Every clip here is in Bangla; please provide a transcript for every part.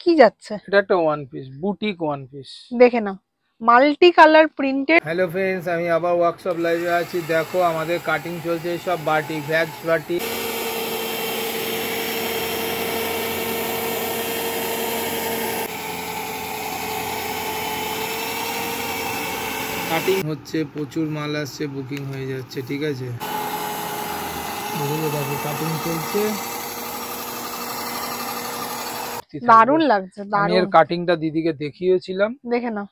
কি যাচ্ছে? এটা একটা one piece, boutique one piece. দেখে নাও, multi colour printed. Hello friends, আমি আবার ওয়ার্কশপ লাইভে আছি। দেখো আমাদের কাটিং চলছে, সব বাটিক, ভ্যাক্স বাটিক। কাটিং হচ্ছে, প্রচুর মাল আসছে, বুকিং হয়ে যাচ্ছে। ঠিক আছে, দেখো কাটিং চলছে, দারুণ লাগছে, আমি দারুণ। এর কাটিংটা দিদিকে দেখিয়েছিলাম। দেখে নাও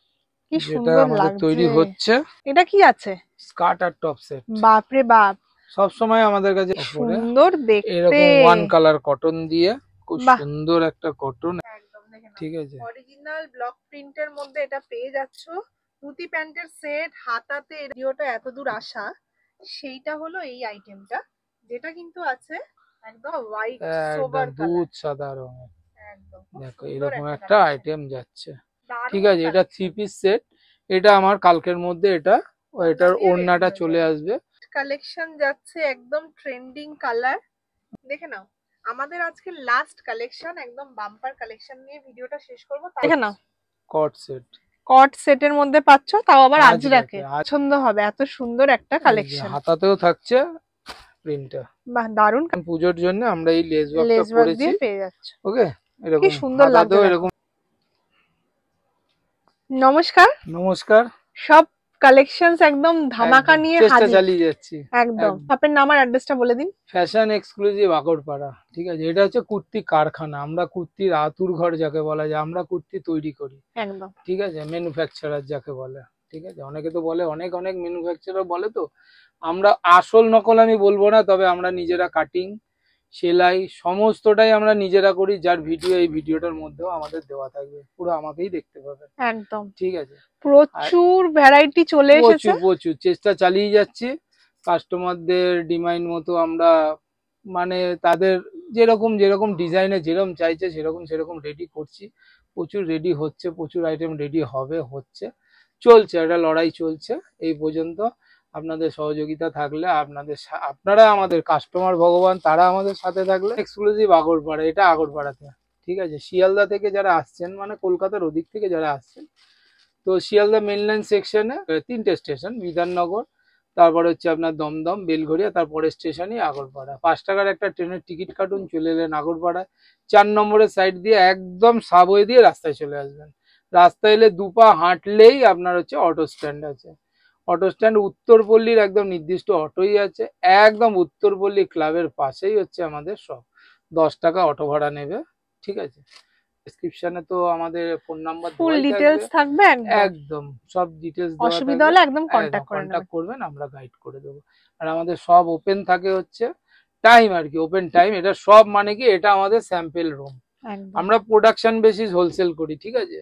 কি সুন্দর লাগছে। তৈরি হচ্ছে। এটা কি আছে? স্কার্ট আর টপ সেট। বাপ রে বাপ, সব সময় আমাদের কাছে সুন্দর দেখতে। এরকম ওয়ান কালার কটন দিয়ে, খুব সুন্দর একটা কটন। একদম দেখে নাও, ঠিক আছে, অরিজিনাল ব্লক প্রিন্টের মধ্যে এটা পেয়ে যাচ্ছো। ধুতি প্যান্টের সেট, হাতাতে ভিডিওটা এত দূর আসা, সেইটা হলো এই আইটেমটা, যেটা কিন্তু আছে একদম হোয়াইট সোবার দুধ সাদা রঙের। একদম দেখো এরকম একটা আইটেম যাচ্ছে। ঠিক আছে, এটা থ্রি পিস সেট। এটা আমার কালকের মধ্যে এটার ওড়নাটা চলে আসবে। কালেকশন যাচ্ছে একদম ট্রেন্ডিং কালার। দেখে নাও, আমাদের আজকে লাস্ট কালেকশন, একদম বাম্পার কালেকশন নিয়ে ভিডিওটা শেষ করব। দেখে নাও, কট সেট, কট সেটের মধ্যে পাচ্ছ, তাও আবার আজরাকে। পছন্দ হবে, এত সুন্দর একটা কালেকশন। হাতাতেও থাকছে প্রিন্টটা। বাহ, দারুণ। পূজোর জন্য আমরা এই লেস ওয়ার্কটা করেছি, পেয়ে যাচ্ছ। ওকে, এরকম কি সুন্দর লাগছে এরকম। নমস্কার নমস্কার। সব কালেকশনস একদম ধামাকা নিয়ে হাজির, চালিয়ে যাচ্ছি একদম। আপনার নাম আর অ্যাড্রেসটা বলে দিন। Fashion exclusive Agarpara. ঠিক আছে, এটা হচ্ছে কুর্তি কারখানা। আমরা কুর্তির আতুর ঘর যাকে বলা যায়, আমরা কুর্তি তৈরি করি একদম। ঠিক আছে, ম্যানুফ্যাকচারার যাকে বলে। ঠিক আছে, অনেকে তো বলে, অনেক ম্যানুফ্যাকচারার বলে। তো আমরা আসল নকল আমি বলবো না, তবে আমরা নিজেরা কাটিং, সেলাই সমস্তটাই আমরা নিজেরা করি। যার ভিডিও এই ভিডিওটার মধ্যেও আমাদের দেওয়া থাকবে, পুরো আমাকেই দেখতে পাবে। একদম ঠিক আছে, প্রচুর ভ্যারাইটি চলে এসেছে, প্রচুর চেষ্টা চালিয়ে যাচ্ছি। কাস্টমারদের ডিমান্ড মতো আমরা, মানে তাদের যেরকম ডিজাইনে যেরকম চাইছে সেরকম রেডি করছি। প্রচুর রেডি হচ্ছে, প্রচুর আইটেম রেডি হচ্ছে, চলছে, একটা লড়াই চলছে এই পর্যন্ত। আপনাদের সহযোগিতা থাকলে, আপনারা আমাদের কাস্টমার ভগবান, তারা আমাদের সাথে থাকলে। এক্সক্লুসিভ আগরপাড়া, এটা আগরপাড়াতে। ঠিক আছে, শিয়ালদা থেকে যারা আসছেন, মানে কলকাতার ওদিক থেকে যারা আসছেন, তো শিয়ালদা মেন লাইন সেকশনে 3টে স্টেশন, বিধাননগর, তারপরে হচ্ছে আপনার দমদম, বেলঘরিয়া, তারপরে স্টেশনই আগরপাড়া। 5 টাকার একটা ট্রেনের টিকিট কাটুন, চলে এলেন আগরপাড়ায়। 4 নম্বরের সাইড দিয়ে একদম সাবওয়ে দিয়ে রাস্তায় চলে আসবেন। রাস্তায় এলে 2 পা হাঁটলেই আপনার হচ্ছে অটো স্ট্যান্ড আছে। অটো স্ট্যান্ড উত্তরপল্লীর একদম নির্দিষ্ট অটোই আছে, একদম উত্তরপল্লী ক্লাবের পাশেই হচ্ছে আমাদের সব। 10 টাকা অটো ভাড়া নেবে। ঠিক আছে, ডেসক্রিপশনে তো আমাদের ফোন নাম্বার ফুল ডিটেইলস থাকবে, একদম সব ডিটেইলস দেওয়া থাকবে। অসুবিধা হলে একদম কন্টাক্ট করবেন, আমরা গাইড করে দেবো। আর আমাদের সব ওপেন থাকে হচ্ছে টাইম, আর কি ওপেন টাইম। এটা সব মানে কি, এটা আমাদের স্যাম্পল রুম। আমরা প্রোডাকশন বেসিস হোলসেল করি। ঠিক আছে,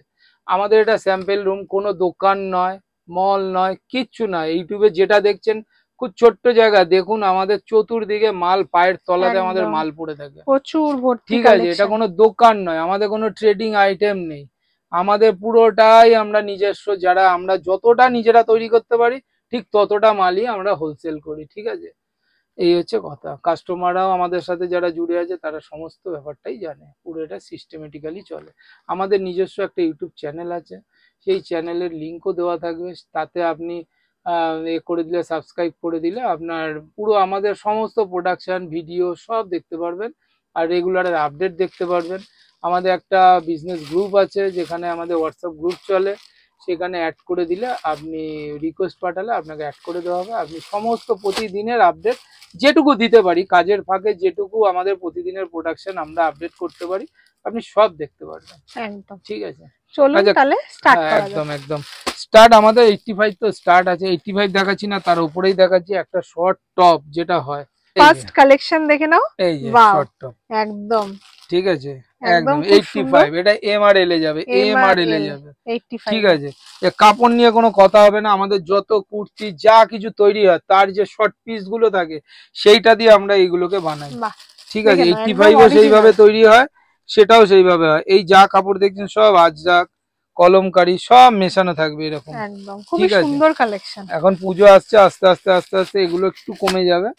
আমাদের এটা স্যাম্পল রুম, কোনো দোকান নয়, মল নয়, কিচ্ছু নয়। ইউটিউবে যেটা দেখছেন খুব ছোট্ট জায়গা, দেখুন আমাদের চতুর্দিকে মাল, পায়ের তলাতে আমাদের মাল পড়ে থাকে প্রচুর। ঠিক আছে, এটা কোনো দোকান নয়, আমাদের কোনো ট্রেডিং আইটেম নেই। আমাদের পুরোটাই আমরা নিজস্ব, যারা আমরা যতটা নিজেরা তৈরি করতে পারি ঠিক ততটা মালই আমরা হোলসেল করি। ঠিক আছে, এই হচ্ছে কথা। কাস্টমাররাও আমাদের সাথে যারা জুড়ে আছে, তারা সমস্ত ব্যাপারটাই জানে, পুরো এটা সিস্টেমেটিক্যালি চলে। আমাদের নিজস্ব একটা ইউটিউব চ্যানেল আছে, সেই চ্যানেলের লিঙ্কও দেওয়া থাকবে। তাতে আপনি করে দিলে, সাবস্ক্রাইব করে দিলে আপনার পুরো আমাদের সমস্ত প্রোডাকশন ভিডিও সব দেখতে পারবেন, আর রেগুলার আপডেট দেখতে পারবেন। আমাদের একটা বিজনেস গ্রুপ আছে, যেখানে আমাদের হোয়াটসঅ্যাপ গ্রুপ চলে, সেখানে অ্যাড করে দিলে, আপনি রিকোয়েস্ট পাঠালে আপনাকে অ্যাড করে দেওয়া হবে। আপনি সমস্ত প্রতিদিনের আপডেট যেটুকু দিতে পারি, কাজের ফাঁকে যেটুকু আমাদের প্রতিদিনের প্রোডাকশন আমরা আপডেট করতে পারি, আপনি সব দেখতে পারবেন। একদম ঠিক আছে, চলুন তাহলে স্টার্ট করা যাক। একদম স্টার্ট। আমাদের 85 তো স্টার্ট আছে, 85 দেখাচ্ছি না, তার উপরেই দেখাচ্ছি একটা শর্ট টপ, যেটা হয় ফার্স্ট কালেকশন দেখে নাও। এই যে শর্ট টপ, একদম ঠিক আছে, একদম 85। এটা এমআরএল এ যাবে, এমআরএল এ যাবে। 85, ঠিক আছে, কাপড় নিয়ে কোনো কথা হবে না। আমাদের যত কুর্তি যা কিছু তৈরি হয়, তার যে শর্ট পিস গুলো থাকে, সেইটা দিয়ে আমরা এইগুলোকে বানাই। ঠিক আছে, 85 ও সেইভাবে তৈরি হয়, সেটাও সেইভাবে হয়। এই যা কাপড় দেখছেন সব আজরাক, কলমকারি সব মেশানো থাকবে এরকম। একদম খুব সুন্দর কালেকশন। এখন পুজো আসছে, আস্তে আস্তে এগুলো একটু কমে যাবে।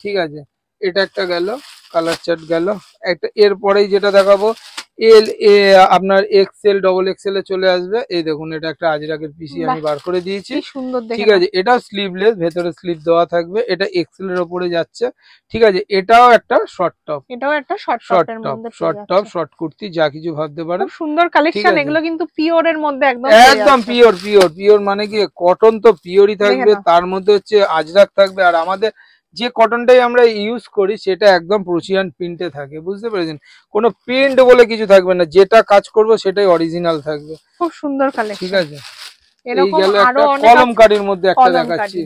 ঠিক আছে, এটা একটা গেল। কালার চার্ট গেল একটা। এরপরেই যেটা দেখাবো এল এ আপনার এক্সেল ডবল এক্সেল এ চলে আসবে। এই দেখুন এটা একটা আজরাকের পিসি আমি বার করে দিয়েছি, ঠিক আছে। এটাও স্লিভলেস, ভেতরে স্লিভ দেওয়া থাকবে। এটা এক্সেল এর উপরে যাচ্ছে, ঠিক আছে। এটাও একটা শর্ট টপ, শর্ট কুর্তি যা কিছু ভাবতে পারেন। সুন্দর কালেকশন এগুলো, কিন্তু পিওর এর মধ্যে একদম পিওর মানে কি কটন তো পিওরই থাকবে, তার মধ্যে হচ্ছে আজরাক থাকবে। আর আমাদের যে কটনটাই আমরা ইউজ করি সেটা একদম প্রোশিয়ান প্রিন্টে থাকে, বুঝতে পেরেছেন? কোনো প্রিন্ট বলে কিছু থাকবে না, যেটা কাজ করব সেটাই অরিজিনাল থাকবে। খুব সুন্দর কালেকশন, ঠিক আছে। এই গেল একটা কলমকারীর মধ্যে একটা দেখাচ্ছি,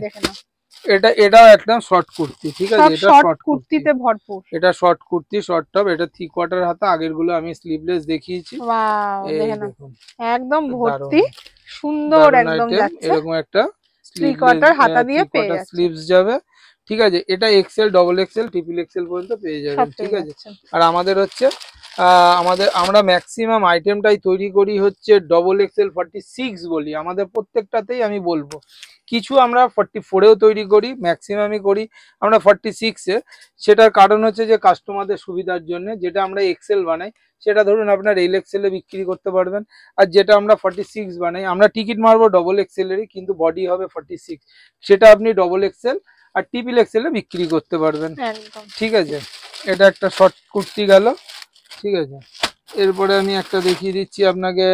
এটাও একদম শর্ট কুর্তি, ঠিক আছে। এটা শর্ট কুর্তিতে ভরপুর, এটা শর্ট কুর্তি শর্ট টপ। এটা 3/4 হাতা, আগের গুলো আমি স্লিভলেস দেখিয়েছি। এই দেখুন একদম ভর্তি সুন্দর, একদম যাচ্ছে এরকম একটা 3/4 হাতা দিয়ে পেয়ে যাচ্ছে, স্লিভস যাবে, ঠিক আছে। এটা XL double XL triple Excel পর্যন্ত পেয়ে যাবেন, ঠিক আছে। আর আমাদের হচ্ছে আমরা ম্যাক্সিমাম আইটেমটাই তৈরি করি হচ্ছে ডবল এক্সেল 46 বলি। আমাদের প্রত্যেকটাতেই আমি বলবো, কিছু আমরা 44এও তৈরি করি, ম্যাক্সিমামই করি আমরা 46-এ। সেটার কারণ হচ্ছে যে কাস্টমারদের সুবিধার জন্য, যেটা আমরা এক্সেল বানাই সেটা ধরুন আপনার এল এক্সেলে বিক্রি করতে পারবেন, আর যেটা আমরা 46 বানাই, আমরা টিকিট মারবো ডবল এক্সেলেরই, কিন্তু বডি হবে 46, সেটা আপনি ডবল এক্সেল আর ট্রিপল এক্সেলে বিক্রি করতে পারবেন, ঠিক আছে। এটা একটা শর্ট কুর্তি গেল, ঠিক আছে। এরপরে আমি একটা দেখিয়ে দিচ্ছি আপনাকে,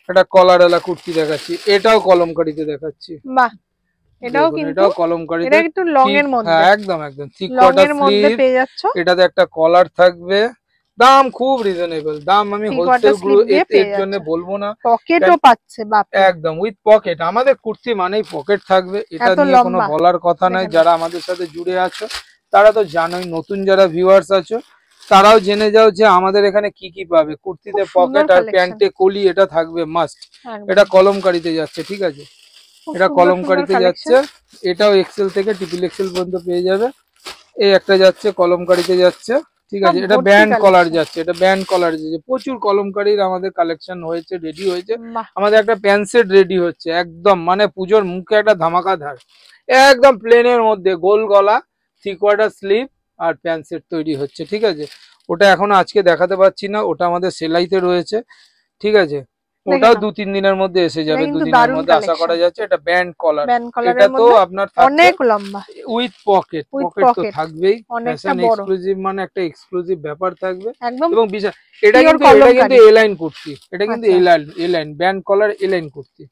একটা কলারওয়ালা কুর্তি দেখাচ্ছি, এটাও কলমকারীতে দেখাচ্ছি। বাহ, এটাও কলমকারীতে, এটা একটু লং এর মধ্যে, একদম 3/4 স্লিভ পেয়ে যাচ্ছ। এটাতে একটা কলার থাকবে, দাম খুব রিজনেবল, দাম আমি হোলসেল গুলো এর জন্য বলবো না, পকেটও পাচ্ছে বাপ, একদম উইথ পকেট। আমাদের কুর্তি মানেই পকেট থাকবে, এটা নিয়ে কোনো বলার কথা নাই। যারা আমাদের সাথে জুড়ে আছো তারা তো জানোই, নতুন যারা ভিউয়ার্স আছো তারাও জেনে যাও যে আমাদের এখানে কি কি পাবে। কুর্তিতে পকেট আর প্যান্টে কলি, এটা থাকবে মাস্ট। এটা কলমকারীতে যাচ্ছে, ঠিক আছে। এটা কলমকারীতে যাচ্ছে, এটাও এক্সেল থেকে ট্রিপল এক্সেল পর্যন্ত পেয়ে যাবে। এই একটা যাচ্ছে কলমকারীতে যাচ্ছে, ঠিক আছে। এটা ব্যান্ড কলার যাচ্ছে, এটা ব্যান্ড কলার যাচ্ছে। প্রচুর কলমকারীর আমাদের কালেকশন হয়েছে, রেডি হয়েছে। আমাদের একটা প্যান্ট সেট রেডি হচ্ছে, একদম মানে পুজোর মুখে একটা ধামাকাধার, একদম প্লেনের মধ্যে গোল গলা 3/4 স্লিভ আর প্যান্ট সেট তৈরি হচ্ছে, ঠিক আছে। ওটা এখন আজকে দেখাতে পারছি না, ওটা আমাদের সেলাইতে রয়েছে, ঠিক আছে। ওটাও 2-3 দিনের মধ্যে এসে যাবে, 2 দিনের মধ্যে আশা করা যাচ্ছে। এটা ব্যান্ড কলার, এটা তো আপনার অনেক লম্বা উইথ পকেট, পকেট তো থাকবেই। ফ্যাশন এক্সক্লুসিভ মানে একটা এক্সক্লুসিভ ব্যাপার থাকবে এবং বিশাল। এটা কিন্তু এ লাইন কুর্তি, এটা কিন্তু এ লাইন ব্যান্ড কলার এ লাইন কুর্তি।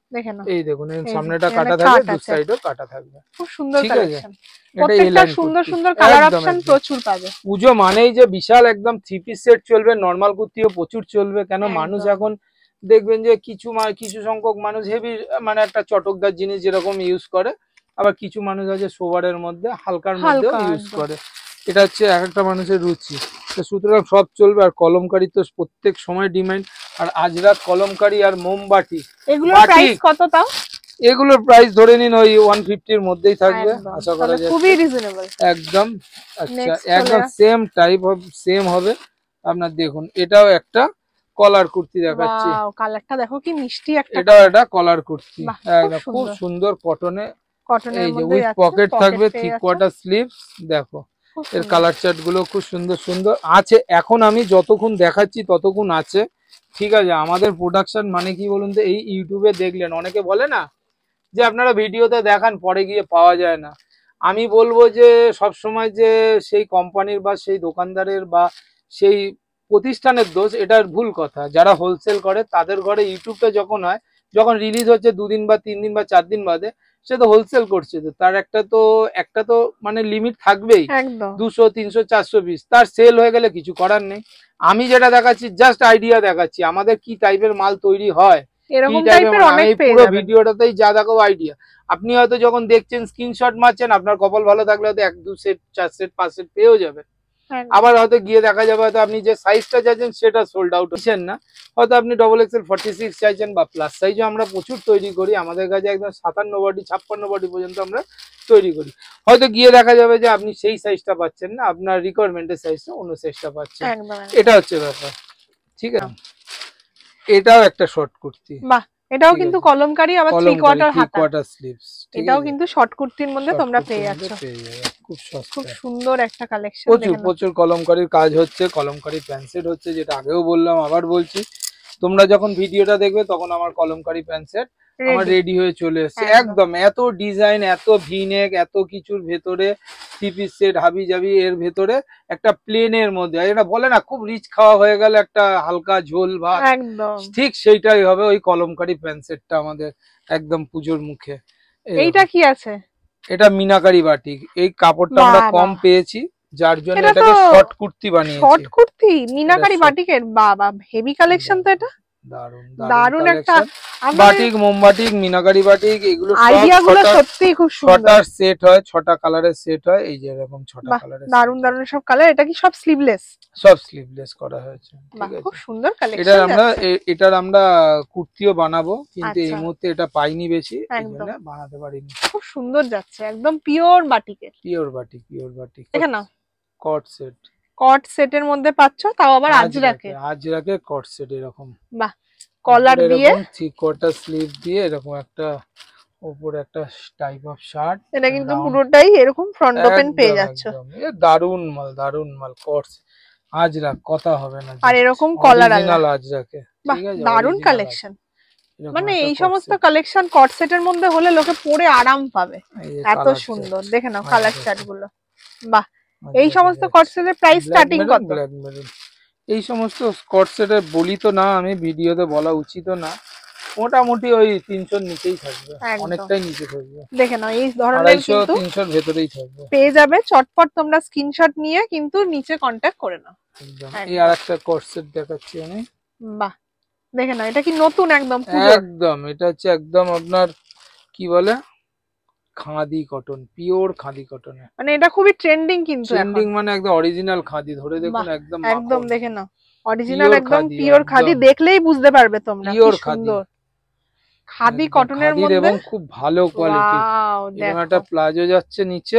এই দেখুন এর সামনেটা কাটা থাকবে, দু সাইডেও কাটা থাকবে, খুব সুন্দর কালেকশন। প্রত্যেকটা সুন্দর সুন্দর কালার অপশন প্রচুর পাবে। পুজো মানেই যে বিশাল একদম 3 পিস সেট চলবে, নরমাল কুর্তিও প্রচুর চলবে। কেন মানুষ এখন দেখবেন যে কিছু সংখ্যক মানুষ হেভি মানে একটা চটকদার জিনিস যেরকম ইউজ করে, আবার কিছু মানুষ আছে সোবারের মধ্যে হালকার মধ্যে ইউজ করে। এটা হচ্ছে এক একটা মানুষের রুচি, তো সুতরাং সব চলবে। আর কলমকারী তো প্রত্যেক সময় ডিমান্ড। আর আজরাক কলমকারী আর মোমবাটি, এগুলোর প্রাইস কত তাও? এগুলোর প্রাইস ধরে নিন ওই 150 এর মধ্যেই থাকবে, আশা করা যায় খুবই রিজনেবল একদম। আচ্ছা, একদম সেম টাইপ অফ সেম হবে আপনার। দেখুন এটাও একটা কলার কুর্তি দেখাচ্ছি, কালারটা দেখো কি মিষ্টি একটা। এটাও একটা কলার কুর্তি, একদম খুব সুন্দর কটনে, এই যে উইথ পকেট থাকবে, 3/4 স্লিভস। দেখো এর কালার চার্ট গুলো খুব সুন্দর সুন্দর আছে। এখন আমি যতক্ষণ দেখাচ্ছি ততক্ষণ আছে, ঠিক আছে। আমাদের প্রোডাকশন মানে কি বলুন তো, এই ইউটিউবে দেখলেন অনেকে বলে না যে আপনারা ভিডিওতে দেখান পরে গিয়ে পাওয়া যায় না। আমি বলবো যে সব সময় যে সেই কোম্পানির বা সেই দোকানদারের বা সেই প্রতিষ্ঠানের দোষ, এটার ভুল কথা। যারা হোলসেল করে তাদের ঘরে ইউটিউবটা যখন হয়, যখন রিলিজ হচ্ছে 2 দিন বা 3 দিন বা 4 দিন বাদে, সে তো হোলসেল করছে, তো তার একটা তো মানে লিমিট থাকবেই, 200 300 400 পিস। তার সেল হয়ে গেলে কিছু করার নেই। আমি যেটা দেখাচ্ছি জাস্ট আইডিয়া দেখাচ্ছি আমাদের কি টাইপের মাল তৈরি হয়, পুরো ভিডিওটাতেই যা দেখো আইডিয়া। আপনি হয়তো যখন দেখছেন স্ক্রিনশট মারছেন, আপনার কপাল ভালো থাকলে হয়তো 1-2 সেট 4 সেট 5 সেট পেয়েও যাবে। আবার হয়তো গিয়ে দেখা যাবে হয়তো আপনি যে সাইজটা চাইছেন সেটা সোল্ড আউট হচ্ছেন না, হয়তো আপনি ডবল এক্সেল 46 চাইছেন বা প্লাস সাইজও আমরা প্রচুর তৈরি করি। আমাদের কাছে একদম 57 বডি 56 বডি পর্যন্ত আমরা তৈরি করি। হয়তো গিয়ে দেখা যাবে যে আপনি সেই সাইজটা পাচ্ছেন না, আপনার রিকোয়ারমেন্টের সাইজটা অন্য সাইজটা পাচ্ছেন, এটা হচ্ছে ব্যাপার, ঠিক আছে। এটাও একটা শর্ট কুর্তি, বাহ, এটাও কিন্তু কলমকারী, আবার 3/4 স্লিভস, এটাও কিন্তু শর্ট কুর্তির মধ্যে তোমরা পেয়ে যাচ্ছ, খুব সস্তা, খুব সুন্দর একটা কালেকশন। প্রচুর প্রচুর কলমকারীর কাজ হচ্ছে, কলমকারী প্যান্ট সেট হচ্ছে, যেটা আগেও বললাম আবার বলছি, তোমরা যখন ভিডিওটা দেখবে তখন আমার কলমকারী প্যান্ট সেট আমার রেডি হয়ে চলে এসেছে একদম। এত ডিজাইন, এত ভিনেক, এত কিছুর ভেতরে থ্রি পিস সেট হাবি জাবি, এর ভেতরে একটা প্লেনের মধ্যে, এটা বলে না খুব রিচ খাওয়া হয়ে গেল একটা হালকা ঝোল ভাত, একদম ঠিক সেইটাই হবে ওই কলমকারী প্যান্ট সেটটা আমাদের একদম পুজোর মুখে। এইটা কি আছে? এটা মিনাকারি বাটিক, এই কাপড়টা আমরা কম পেয়েছি যার জন্য এটাকে শর্ট কুর্তি বানিয়েছি। শর্ট কুর্তি মিনাকারি বাটিকের, বাবা হেভি কালেকশন তো এটা, দারুন দারুন একটা বাটিক, মোমবাটিক, মিনাকারি বাটিক, এগুলো আইডিয়াগুলো সত্যি খুব সুন্দর। 6টা সেট হয়, 6টা কালারের সেট হয়, এই যে এরকম 6টা কালারের, দারুন দারুন সব কালার। এটা কি সব স্লিভলেস? সব স্লিভলেস করা হয়েছে, ঠিক আছে, খুব সুন্দর কালেকশন। এটার আমরা কুর্তিও বানাবো, কিন্তু এই মুহূর্তে এটা পাইনি বেশি, এইজন্য বানাতে পারিনি। খুব সুন্দর যাচ্ছে, একদম পিওর বাটিকের, পিওর বাটিক, পিওর বাটিক। দেখে নাও কট সেট, কট সেটের মধ্যে পাচ্ছ, তাও আবার আজরাকে কট সেট এরকম, বাহ, কলার দিয়ে 3/4 স্লিভ দিয়ে এরকম একটা উপরে একটা টাইপ অফ শার্ট, এটা কিন্তু পুরোটাই এরকম ফ্রন্ট ওপেন পেয়ে যাচ্ছ। দারুন মাল, দারুন মাল, কটস আজরাক কথা হবে না। আর এরকম কলার অরিজিনাল আজরাকে, ঠিক আছে, দারুন কালেকশন। মানে এই সমস্ত কালেকশন কট সেটের মধ্যে হলে লোকে পরে আরাম পাবে, এত সুন্দর। দেখে নাও কালার চার্ট গুলো, বাহ। এই সমস্ত কট সেটের প্রাইস স্টার্টিং কত? এই সমস্ত কট সেটের বলি তো না আমি, ভিডিওতে বলা উচিত না, মোটামুটি ওই 300 নিচেই থাকবে, অনেকটাই নিচে থাকবে। দেখে নাও এই ধরনের কিন্তু 300 ভেতরেই থাকবে, পেয়ে যাবে। চটপট তোমরা স্ক্রিনশট নিয়ে কিন্তু নিচে কন্টাক্ট করে নাও। এই আরেকটা কট সেট দেখাচ্ছি আমি, বাহ, দেখে নাও এটা কি নতুন একদম একদম, এটা হচ্ছে একদম আপনার কি বলে khadi cotton, pure khadi cotton, মানে এটা খুবই ট্রেন্ডিং, কিন্তু ট্রেন্ডিং মানে একদম অরিজিনাল খাদি, ধরে দেখুন একদম একদম, দেখে নাও অরিজিনাল একদম পিওর খাদি, দেখলেই বুঝতে পারবে তোমরা কি সুন্দর খাদি কটনের মধ্যে, এবং খুব ভালো কোয়ালিটি। এরকম একটা প্লাজো যাচ্ছে নিচে,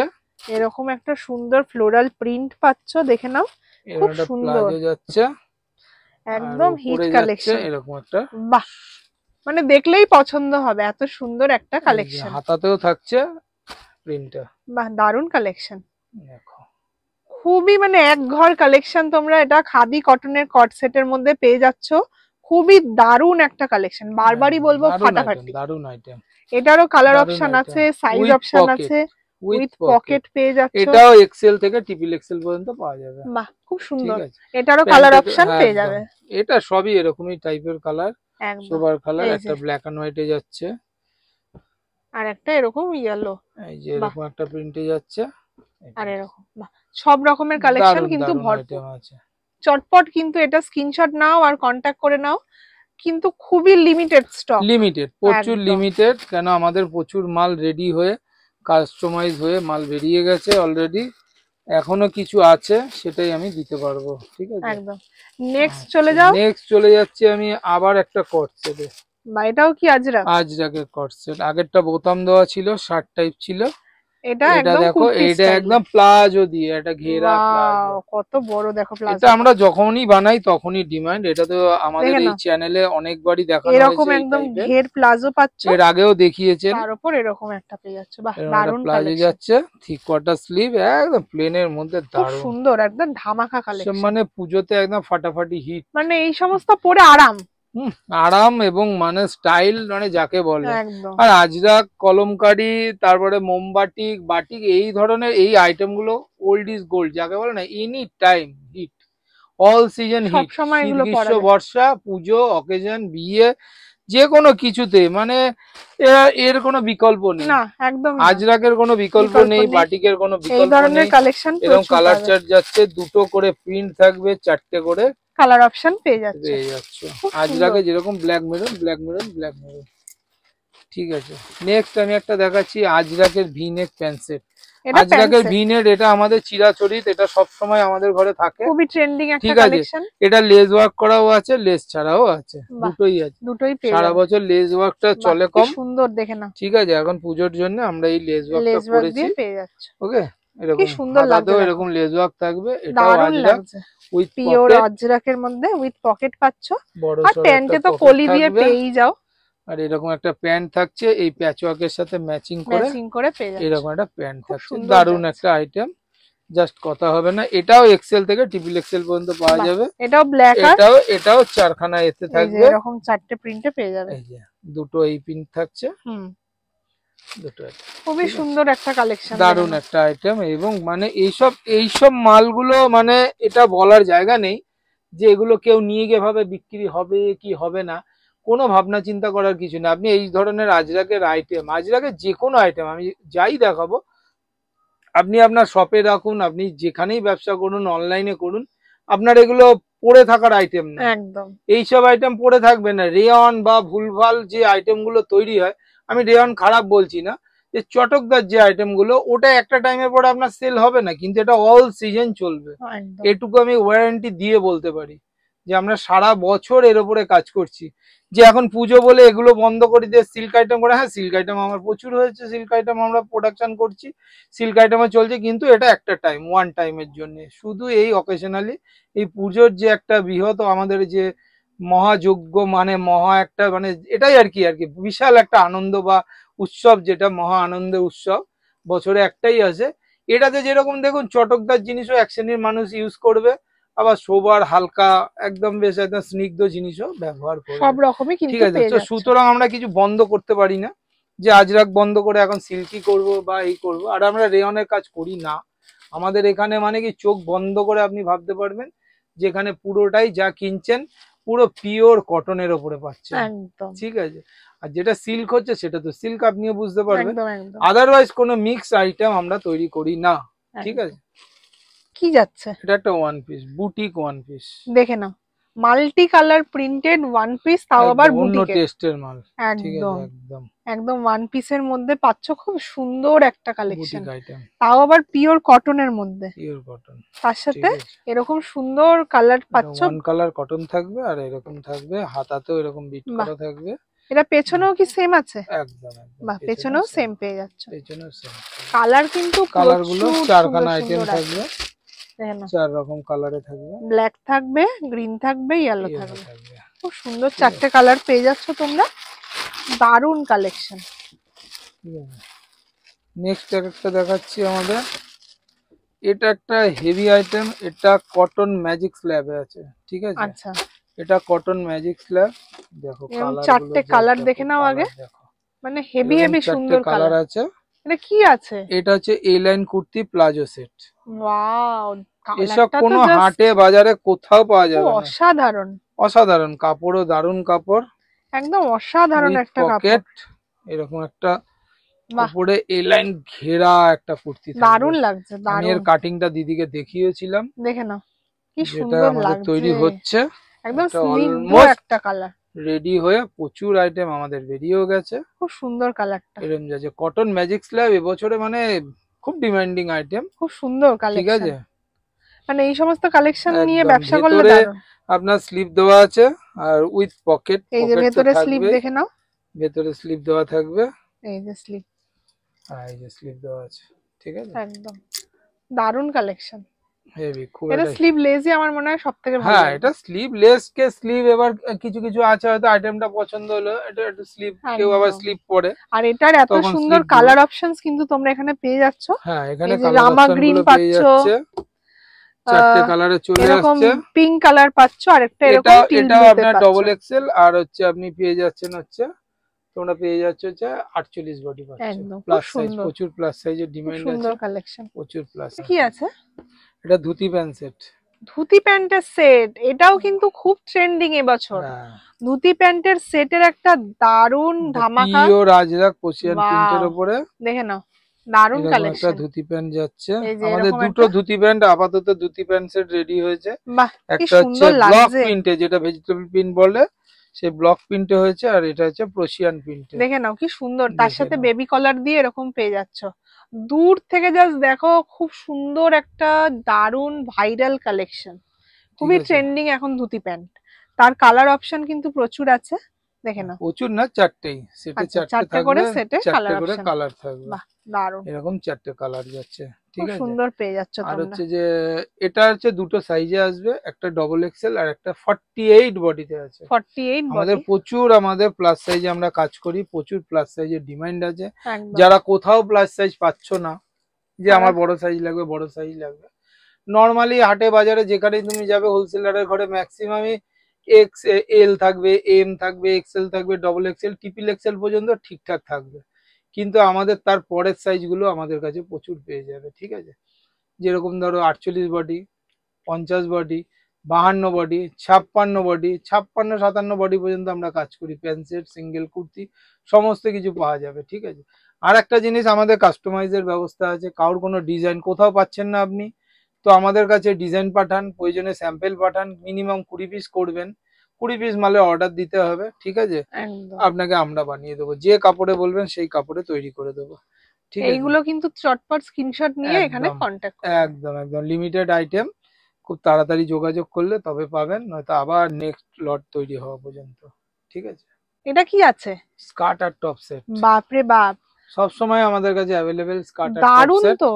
এরকম একটা সুন্দর ফ্লোরাল প্রিন্ট পাচ্ছ, দেখে নাও খুব সুন্দর প্লাজো যাচ্ছে, একদম হিট কালেকশন এরকম একটা, বাহ, মানে দেখলেই পছন্দ হবে, এত সুন্দর একটা কালেকশন। হাতাতেও থাকছে প্রিন্টটা, বাহ, দারুন কালেকশন, দেখো খুবই মানে এক ঘর কালেকশন। তোমরা এটা খাদি কটনের কট সেটের মধ্যে পেয়ে যাচ্ছ, খুবই দারুন একটা কালেকশন, বারবারই বলবো ফাটাফাটি, দারুন আইটেম। এটারও কালার অপশন আছে, সাইজ অপশন আছে, উইথ পকেট পেয়ে যাচ্ছ, এটাও এক্সেল থেকে ট্রিপল এক্সেল পর্যন্ত পাওয়া যাবে। বাহ, খুব সুন্দর, এটারও কালার অপশন পেয়ে যাবে। এটা সবই এরকমই টাইপের কালার, সোবার কালার, একটা ব্ল্যাক এন্ড হোয়াইটে যাচ্ছে, আর একটা এরকম ইয়েলো, এই যে এরকম একটা প্রিন্টে যাচ্ছে, আর এরকম, বাহ, সব রকমের কালেকশন কিন্তু ভরপুর আছে। চটপট কিন্তু এটা স্ক্রিনশট নাও আর কন্টাক্ট করে নাও, কিন্তু খুবই লিমিটেড স্টক, লিমিটেড, প্রচুর লিমিটেড, কেন আমাদের প্রচুর মাল রেডি হয়ে কাস্টমাইজ হয়ে মাল বেরিয়ে গেছে অলরেডি, এখনো কিছু আছে সেটাই আমি দিতে পারবো, ঠিক আছে, একদম। নেক্সট চলে যাও, নেক্সট চলে যাচ্ছি আমি আবার একটা কট সেটে, বা এটাও কি আজরাক? আজরাকের কট সেট, আগেরটা বোতাম দেওয়া ছিল, শার্ট টাইপ ছিল, এটা দেখো এটা একদম প্লাজো দিয়ে, এটা ঘেরা প্লাজো, কত বড় দেখো প্লাজো। এটা আমরা যখনই বানাই তখনই ডিমান্ড, এটা তো আমাদের এই চ্যানেলে অনেকবারই দেখানো হয়েছে, এরকম একদম ঘের প্লাজো পাচ্ছ, এর আগেও দেখিয়েছেন, তার উপর এরকম একটা পেয়ে যাচ্ছে, বাহ, দারুন প্লাজো যাচ্ছে, 3/4 স্লিভ, একদম প্লেনের মধ্যে, দারুন সুন্দর, একদম ধামাকা কালেকশন, মানে পুজোতে একদম ফাটাফাটি হিট, মানে এই সমস্ত পরে আরাম, আরাম এবং মানে স্টাইল, মানে যাকে বলে। আর আজরাক, কলমকারি, তারপরে মোমবাটিক, বাটিক, এই ধরনের এই আইটেম গুলো ওল্ড ইজ গোল্ড, যাকে বলে না, any time hit, all season hit, গ্রীষ্ম বর্ষা, পুজো অকেশন, বিয়ে, যে কোনো কিছুতে, মানে এর কোনো বিকল্প নেই, একদম আজরাকের কোনো বিকল্প নেই, বাটিকের কোনো বিকল্প নেই, এরকম কালার চার্ট যাচ্ছে, দুটো করে প্রিন্ট থাকবে, 4টে করে কালার অপশন পেয়ে যাচ্ছে, আজরাকে যেরকম black maroon, black maroon, black maroon, ঠিক আছে। নেক্সট আমি একটা দেখাচ্ছি আজরাকের ভি-নেক প্যান্ট সেট, আজরাকের ভি-নেক, এটা আমাদের চিরাচরিত, এটা সব সময় আমাদের ঘরে থাকে, খুবই ট্রেন্ডিং একটা ঠিক আছে, এটা লেস ওয়ার্ক করাও আছে, লেস ছাড়াও আছে, দুটোই আছে, দুটোই পেয়ে সারা বছর লেস ওয়ার্কটা চলে কম, সুন্দর, দেখে না, ঠিক আছে, এখন পুজোর জন্য আমরা এই লেস ওয়ার্কটা করেছি, পেয়ে যাচ্ছে, ওকে, এরকম সুন্দর লাগবে, এরকম লেস ওয়ার্ক থাকবে, এটাও আজরাক উইথ পিওর আজরাকের মধ্যে উইথ পকেট পাচ্ছ, আর প্যান্টে তো কলি দিয়ে পেয়েই যাও, আর এরকম একটা প্যান্ট থাকছে, এই প্যাচওয়ার্কের সাথে ম্যাচিং করে পেয়ে যাচ্ছে। এরকম একটা প্যান্ট খুব থাকছে, সুন্দর দারুণ যাচ্ছে। একটা আইটেম, জাস্ট কথা হবে না। এটাও এক্সেল থেকে ট্রিপল এক্সেল পর্যন্ত পাওয়া বাহ, যাবে। এটাও ব্ল্যাক আর এটাও চারখানা এতে এই যে থাকবে, এরকম চারটে প্রিন্টে পেয়ে যাবে। এই যে দুটো এই প্রিন্ট থাকছে, দুটো খুবই সুন্দর একটা কালেকশন, দারুণ একটা আইটেম। এবং মানে এইসব মালগুলো মানে এটা বলার জায়গা নেই যে এগুলো কেউ নিয়ে গিয়ে ভাবে বিক্রি হবে কি হবে না, কোনো ভাবনা চিন্তা করার কিছু না। আপনি এই ধরনের আজরাকের যে কোনো আইটেম আমি যাই দেখাবো, আপনি আপনার শপে রাখুন, আপনি যেখানেই ব্যবসা করুন, অনলাইনে করুন, আপনার এগুলো পড়ে থাকার আইটেম না, একদম এইসব আইটেম পড়ে থাকবে না। রেয়ন বা ভুলভাল যে আইটেম গুলো তৈরি হয়, আমি রেয়ন খারাপ বলছি না, যে চটকদার যে আইটেম গুলো, ওটা একটা টাইমের পরে আপনার সেল হবে না, কিন্তু এটা অল সিজন চলবে, এটুকু আমি ওয়ারেন্টি দিয়ে বলতে পারি যে আমরা সারা বছর এর উপরে কাজ করছি। যে এখন পুজো বলে এগুলো বন্ধ করে দিয়ে সিল্ক আইটেম করে, হ্যাঁ সিল্ক আইটেম আমার প্রচুর হয়েছে, সিল্ক আইটেম আমরা প্রোডাকশন করছি, সিল্ক আইটেমও চলছে, কিন্তু এটা একটা টাইম, ওয়ান টাইমের জন্য, শুধু এই অকেশনালি এই পুজোর যে একটা বৃহৎ আমাদের যে মহাযজ্ঞ, মানে মহা একটা মানে এটাই আর কি বিশাল একটা আনন্দ বা উৎসব, যেটা মহা আনন্দের উৎসব বছরে একটাই আসে। এটাতে যেরকম দেখুন চটকদার জিনিসও এক শ্রেণীর মানুষ ইউজ করবে, আবার সোবার হালকা একদম বেশ একদম স্নিগ্ধ জিনিসও ব্যবহার করবে, সব রকমই কিন্তু ঠিক আছে। তো সুতরাং আমরা কিছু বন্ধ করতে পারি না যে আজরাক বন্ধ করে এখন সিল্কি করব বা এই করব, আর আমরা রেয়নের কাজ করি না। আমাদের এখানে মানে কি চোখ বন্ধ করে আপনি ভাবতে পারবেন যেখানে পুরোটাই যা কিনছেন পুরো পিওর কটনের ওপরে পাচ্ছেন, ঠিক আছে। আর যেটা সিল্ক হচ্ছে সেটা তো সিল্ক, আপনিও বুঝতে পারবেন। আদারওয়াইজ কোনো মিক্স আইটেম আমরা তৈরি করি না, ঠিক আছে। কি যাচ্ছে, এটা একটা one piece, boutique one piece, দেখে নাও, multi colour printed one piece, তাও আবার অন্য বুটিকের টেস্টের মাল, ঠিক আছে। একদম একদম ওয়ান পিসের মধ্যে পাচ্ছ, খুব সুন্দর একটা কালেকশন, বুটিক আইটেম, তাও আবার পিওর কটনের মধ্যে, পিওর কটন, তার সাথে এরকম সুন্দর কালার পাচ্ছ, ওয়ান কালার কটন থাকবে, আর এরকম থাকবে হাতাতেও এরকম বিট করা থাকবে। এটা পেছনেও কি সেম আছে? একদম বাহ, পেছনেও সেম পেয়ে যাচ্ছ, পেছনেও সেম। কালার কিন্তু কালার গুলো চারখানা আইটেম থাকবে, চার রকম কালারে থাকবে, ব্ল্যাক থাকবে, গ্রিন থাকবে, ইয়েলো থাকবে, খুব সুন্দর চারটে কালার পেয়ে যাচ্ছ তোমরা, দারুন কালেকশন। নেক্সট একটা দেখাচ্ছি আমাদের, এটা একটা হেভি আইটেম, এটা কটন ম্যাজিক স্ল্যাবে আছে, ঠিক আছে। আচ্ছা, এটা কটন ম্যাজিক স্ল্যাব, দেখো চারটে কালার দেখে নাও আগে, মানে হেভি হেভি সুন্দর কালার আছে। এটা কি আছে? এটা হচ্ছে A line kurti palazzo set, wow, এসব কোনো হাটে বাজারে কোথাও পাওয়া যাবে না, অসাধারণ অসাধারণ কাপড়ও দারুণ কাপড়, একদম অসাধারণ একটা পকেট, এরকম একটা উপরে এ লাইন ঘেরা একটা কুর্তি, দারুণ লাগছে, আমি এর কাটিংটা দিদিকে দেখিয়েছিলাম, দেখে নাও কি সুন্দর লাগছে, তৈরি হচ্ছে একদম স্নিগ্ধ একটা কালার, রেডি হয়ে প্রচুর আইটেম আমাদের বেরিয়েও গেছে, খুব সুন্দর কালারটা, এরকম যাচ্ছে কটন ম্যাজিক স্ল্যাব এবছরে মানে খুব ডিমান্ডিং আইটেম, খুব সুন্দর কালেকশন, ঠিক আছে। মানে এই সমস্ত কালেকশন নিয়ে ব্যবসা করলে দারুণ। আপনার স্লিপ দেওয়া আছে আর উইথ পকেট, এই যে ভেতরে স্লিপ দেখে নাও, ভেতরে স্লিপ দেওয়া থাকবে, এই যে স্লিপ, আর এই যে স্লিপ দেওয়া আছে, ঠিক আছে, একদম দারুণ কালেকশন, হেভি খুব। এটা স্লিভলেসই আমার মনে হয় সবথেকে ভালো, হ্যাঁ এটা স্লিভলেস কে স্লিভ, এবার কিছু কিছু আছে হয়তো আইটেমটা পছন্দ হলো, এটা একটু স্লিভ, কেউ আবার স্লিভ পরে, আর এটার এত সুন্দর কালার অপশনস কিন্তু তোমরা এখানে পেয়ে যাচ্ছ, হ্যাঁ এখানে কালার অপশনগুলো পেয়ে যাচ্ছ, চারটে কালারে চলে আসছে, পিঙ্ক কালার পাচ্ছ, আর একটা এরকম টিল ব্লু, এটা আপনার ডবল এক্সেল, আর হচ্ছে আপনি পেয়ে যাচ্ছেন হচ্ছে তোমরা পেয়ে যাচ্ছ হচ্ছে 48 বডি পাচ্ছ, প্লাস সাইজ, প্রচুর প্লাস সাইজের ডিমান্ড আছে, সুন্দর কালেকশন, প্রচুর প্লাস। কি আছে? এটা ধুতি প্যান্ট সেট, ধুতি প্যান্টের সেট, এটাও কিন্তু খুব ট্রেন্ডিং এবছর, ধুতি প্যান্টের সেটের একটা দারুন ধামাকা, পিওর আজরাক পশিয়ান প্রিন্টের উপরে, দেখে নাও দারুন কালেকশন, একটা ধুতি প্যান্ট যাচ্ছে, আমাদের দুটো ধুতি প্যান্ট আপাতত ধুতি প্যান্ট সেট রেডি হয়েছে, একটা হচ্ছে ব্লক প্রিন্টে যেটা ভেজিটেবল প্রিন্ট বলে, সেই ব্লক প্রিন্টে হয়েছে, আর এটা হচ্ছে প্রশিয়ান প্রিন্টে, দেখে নাও কি সুন্দর, তার সাথে বেবি কলার দিয়ে এরকম পেয়ে যাচ্ছ, দূর থেকে জাস্ট দেখো, খুব সুন্দর একটা দারুন ভাইরাল কালেকশন, খুবই ট্রেন্ডিং এখন ধুতি প্যান্ট, তার কালার অপশন কিন্তু প্রচুর আছে, দেখে নাও, প্রচুর না, চারটেই সেটে চারটে করে, সেটে কালার থাকবে, বাহ দারুন, এরকম চারটে কালার যাচ্ছে, ঠিক আছে, সুন্দর পেয়ে যাচ্ছ আর তোমরা। হচ্ছে যে এটা হচ্ছে দুটো সাইজে আসবে, একটা ডবল এক্সেল আর একটা 48 বডিতে আছে। 48 আমাদের বডি, প্রচুর আমাদের প্লাস সাইজে আমরা কাজ করি, প্রচুর প্লাস সাইজের ডিমান্ড আছে। একদম। যারা কোথাও প্লাস সাইজ পাচ্ছ না, যে তারা আমার বড় সাইজ লাগবে, বড় সাইজ লাগবে, নর্মালি হাটে বাজারে যেখানেই তুমি যাবে হোলসেলারের ঘরে ম্যাক্সিমামই এক্স এল থাকবে, এম থাকবে, এক্সেল থাকবে, ডবল এক্সেল, ট্রিপল এক্সেল পর্যন্ত ঠিকঠাক থাকবে। কিন্তু আমাদের তার পরের সাইজগুলো আমাদের কাছে প্রচুর পেয়ে যাবে, ঠিক আছে। যেরকম ধরো 48 body, 50 body, 52 body, 56 body, 56-57 body পর্যন্ত আমরা কাজ করি। প্যান্ট সেট, সিঙ্গেল কুর্তি সমস্ত কিছু পাওয়া যাবে, ঠিক আছে। আর একটা জিনিস, আমাদের কাস্টমাইজের ব্যবস্থা আছে। কারোর কোনো ডিজাইন কোথাও পাচ্ছেন না আপনি, তো আমাদের কাছে ডিজাইন পাঠান, প্রয়োজনে স্যাম্পেল পাঠান, মিনিমাম 20 পিস করবেন, 20 পিস মালে অর্ডার দিতে হবে, ঠিক আছে। একদম। আপনাকে আমরা বানিয়ে দেবো, যে কাপড়ে বলবেন সেই কাপড়ে তৈরি করে দেবো, ঠিক আছে। এইগুলো কিন্তু চটপট স্ক্রিনশট নিয়ে এখানে একদম কন্ট্যাক্ট করবেন। একদম একদম লিমিটেড আইটেম, খুব তাড়াতাড়ি যোগাযোগ করলে তবে পাবেন, নয়তো আবার নেক্সট লট তৈরি হওয়া পর্যন্ত, ঠিক আছে। এটা কি আছে? স্কার্ট আর টপ সেট বাপরে বাপ, সব সময় আমাদের কাছে অ্যাভেলেবেল। স্কার্ট আর টপ দারুন সেট, তো।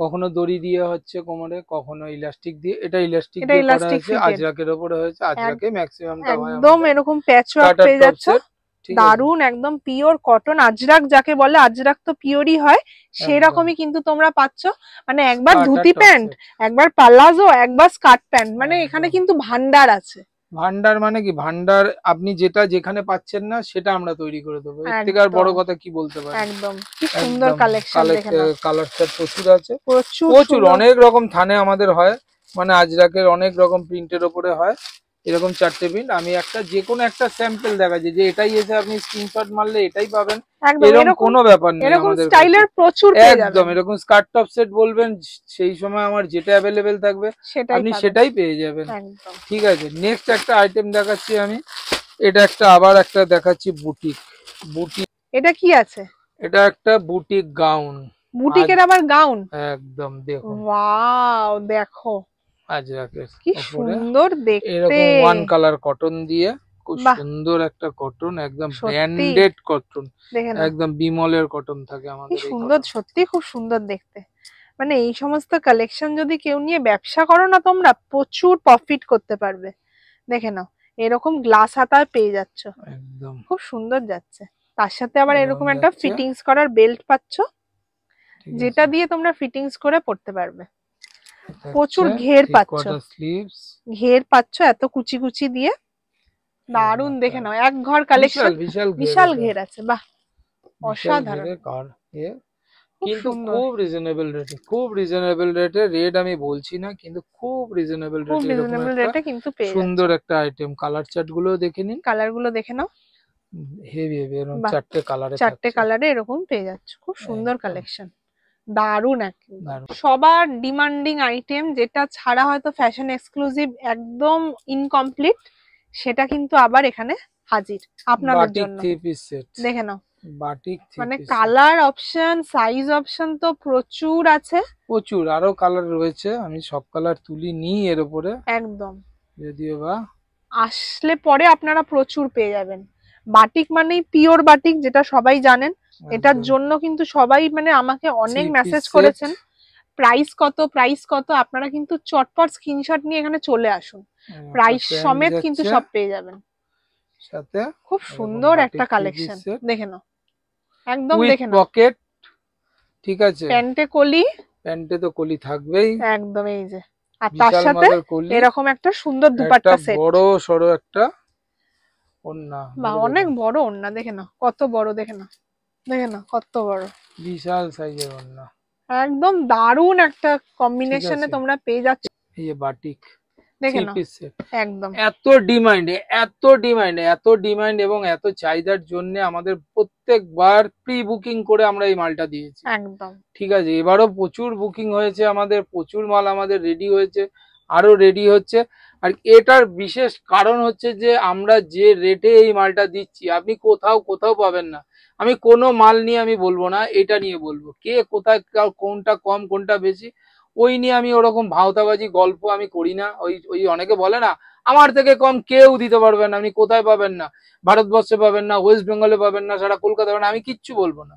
কখনো দড়ি দিয়ে হচ্ছে কোমরে, কখনো ইলাস্টিক দিয়ে। এটা ইলাস্টিক এটা দিয়ে করা ইলাস্টিক হয়েছে, ফিটেড, আজরাকের উপরে হয়েছে, আজরাকে ম্যাক্সিমামটা হয় একদম আমাদের। এরকম প্যাচওয়ার্ক স্কার্ট আর পেয়ে টপ যাচ্ছ, সেট, ঠিক আছে, দারুন, একদম পিওর কটন আজরাক যাকে বলে, আজরাক তো পিওরই হয়, একদম। সেরকমই কিন্তু তোমরা পাচ্ছ। মানে একবার স্কার্ট আর ধুতি টপ প্যান্ট, সেট, একবার পালাজো, একবার স্কার্ট প্যান্ট, মানে এখানে একদম। কিন্তু ভান্ডার আছে। ভান্ডার মানে কি, ভান্ডার আপনি যেটা যেখানে পাচ্ছেন না সেটা আমরা তৈরি করে দেবো, এর থেকে আর বড় একদম কথা কি বলতে পারি। একদম, কি সুন্দর একদম। কালেকশন, দেখে নাও, কালার সেট প্রচুর আছে, প্রচুর প্রচুর সুন্দর। অনেক রকম থানে আমাদের হয়, মানে আজরাকের অনেক রকম প্রিন্টের ওপরে হয়, এরকম 4টে প্রিন্ট। আমি একটা যে কোনো একটা স্যাম্পল দেখাচ্ছি যে এটাই এসে আপনি স্ক্রিনশট মারলে এটাই পাবেন, একদম এরকম এরকম, কোনো ব্যাপার নেই এরকম আমাদের কাছে। স্টাইলের প্রচুর পেয়ে একদম যাবেন, এরকম স্কার্ট টপ সেট বলবেন, সেই সময় আমার যেটা অ্যাভেলেবেল থাকবে সেটাই আপনি পাবেন। সেটাই পেয়ে যাবেন, একদম। ঠিক আছে। নেক্সট একটা আইটেম দেখাচ্ছি আমি, এটা একটা আবার একটা দেখাচ্ছি বুটিক। বুটিক, এটা কি আছে? এটা একটা বুটিক গাউন, বুটিকের আবার গাউন, একদম দেখুন ওয়াও, দেখো আজরাকের কি উপরে সুন্দর দেখতে, এরকম ওয়ান কালার কটন দিয়ে, খুব বাহ, সুন্দর একটা কটন, একদম সত্যি ব্র্যান্ডেড কটন, দেখে নাও, একদম বিমলের কটন থাকে কি আমাদের এই সুন্দর, কটন। সত্যি খুব সুন্দর দেখতে। মানে এই সমস্ত কালেকশন যদি কেউ নিয়ে ব্যবসা করো না, তোমরা প্রচুর প্রফিট করতে পারবে। দেখে নাও, এরকম গ্লাস হাতায় পেয়ে যাচ্ছ, একদম খুব সুন্দর যাচ্ছে। তার সাথে আবার এরকম এরকম একটা যাচ্ছে, ফিটিংস করার বেল্ট পাচ্ছ, ঠিক যেটা আছে। দিয়ে তোমরা ফিটিংস করে পড়তে পারবে। এটা প্রচুর হচ্ছে ঘের থ্রি পাচ্ছ, কোয়ার্টার স্লিভস, ঘের পাচ্ছ এত কুচি কুচি দিয়ে, দারুন। দেখে নাও, এক ঘর কালেকশন, বিশাল বিশাল ঘের, বিশাল এটা ঘের আছে, বাহ, বিশাল অসাধারণ, ঘেরে কার এ, খুব কিন্তু সুন্দর, খুব রিজনেবল রেটে, খুব রিজনেবল রেটে। রেট আমি বলছি না, কিন্তু খুব রিজনেবল খুব রেটে এরকম রিজনেবল একটা রেটে কিন্তু পেয়ে যাচ্ছ। সুন্দর একটা আইটেম। কালার চার্ট গুলো দেখে নিন, কালার গুলো দেখে নাও, হেভি হেভি, এরকম বাহ, 4টে কালারে 4টে থাকছে, কালারে এরকম পেয়ে যাচ্ছ, খুব সুন্দর একদম কালেকশন, দারুন একদম। দারুণ। সবার ডিমান্ডিং আইটেম, যেটা ছাড়া হয়তো ফ্যাশন এক্সক্লুসিভ একদম ইনকমপ্লিট, সেটা কিন্তু আবার এখানে হাজির আপনাদের বাটিক জন্য। 3 পিস সেট, দেখে নাও, বাটিক 3 মানে piece, colour option, size option তো প্রচুর আছে, প্রচুর আরো কালার রয়েছে, আমি সব কালার তুলি নি এর উপরে, একদম। যদিও বা আসলে পরে আপনারা প্রচুর পেয়ে যাবেন। বাটিক মানেই পিওর বাটিক, যেটা সবাই জানেন। এটার একদম জন্য কিন্তু সবাই মানে আমাকে অনেক 3 পিস মেসেজ সেট, করেছেন, প্রাইস কত, প্রাইস কত। আপনারা কিন্তু চটপট স্ক্রিনশট নিয়ে এখানে চলে আসুন, প্রাইস সমেত কিন্তু সব পেয়ে যাবেন। সাথে খুব এরকম সুন্দর বাটিক একটা 3 পিস কালেকশন, সেট দেখে নাও, একদম উইথ দেখে নাও, পকেট, ঠিক আছে। প্যান্টে কলি, প্যান্টে তো কলি থাকবেই, একদম এই যে, আর তার বিশাল সাথে মাদের কলি, এরকম একটা সুন্দর একটা দুপাট্টা সেট, বড় সড়ো একটা ওড়না, বা ধরে অনেক দেখুন বড় ওড়না, দেখে নাও কত বড়, দেখে নাও, দেখে নাও কত বড়, বিশাল সাইজের ওড়না, একদম দারুন একটা ঠিক কম্বিনেশনে আছে। তোমরা পেয়ে যাচ্ছ, এই যে বাটিক দেখে 3 নাও, পিস সেট, একদম এত ডিমান্ড, এত ডিমান্ড, এত ডিমান্ড এবং এত চাহিদার জন্য আমাদের প্রত্যেকবার প্রি বুকিং করে আমরা এই মালটা দিয়েছি, একদম ঠিক আছে। এবারও প্রচুর বুকিং হয়েছে আমাদের, প্রচুর মাল আমাদের রেডি হয়েছে, আরো রেডি হচ্ছে। আর এটার বিশেষ কারণ হচ্ছে যে আমরা যে রেটে এই মালটা দিচ্ছি আপনি কোথাও কোথাও পাবেন না। আমি কোনো মাল নিয়ে আমি বলবো না, এটা নিয়ে বলবো, কে কোথায় কোনটা কম কোনটা বেশি ওই নিয়ে আমি ওরকম ভাওতাবাজি গল্প আমি করি না। ওই ওই অনেকে বলে না আমার থেকে কম কেউ দিতে পারবে না, আপনি কোথায় পাবেন না, ভারতবর্ষে পাবেন না, ওয়েস্ট বেঙ্গলে পাবেন না, সারা কলকাতা পাবেন না, আমি কিচ্ছু বলবো না,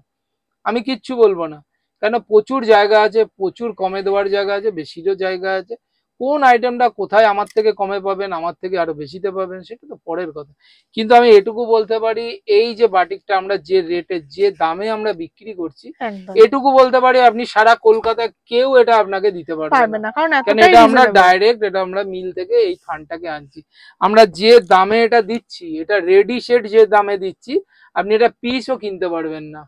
আমি কিচ্ছু বলবো না। কেন প্রচুর জায়গা আছে, প্রচুর কমে দেওয়ার জায়গা আছে, বেশিরও জায়গা আছে। কোন আইটেমটা কোথায় আমার থেকে কমে পাবেন, আমার থেকে আরো বেশিতে পাবেন, সেটা তো পরের কথা। কিন্তু আমি এটুকু বলতে পারি, এই যে বাটিকটা আমরা যে রেটে যে দামে আমরা বিক্রি করছি, এটুকু বলতে পারি আপনি সারা কলকাতা কেউ এটা আপনাকে দিতে পারবে না। কেন এটা আমরা ডাইরেক্ট, এটা আমরা মিল থেকে এই থানটাকে আনছি। আমরা যে দামে এটা দিচ্ছি, এটা রেডি সেট যে দামে দিচ্ছি, আপনি এটা পিসও কিনতে পারবেন না।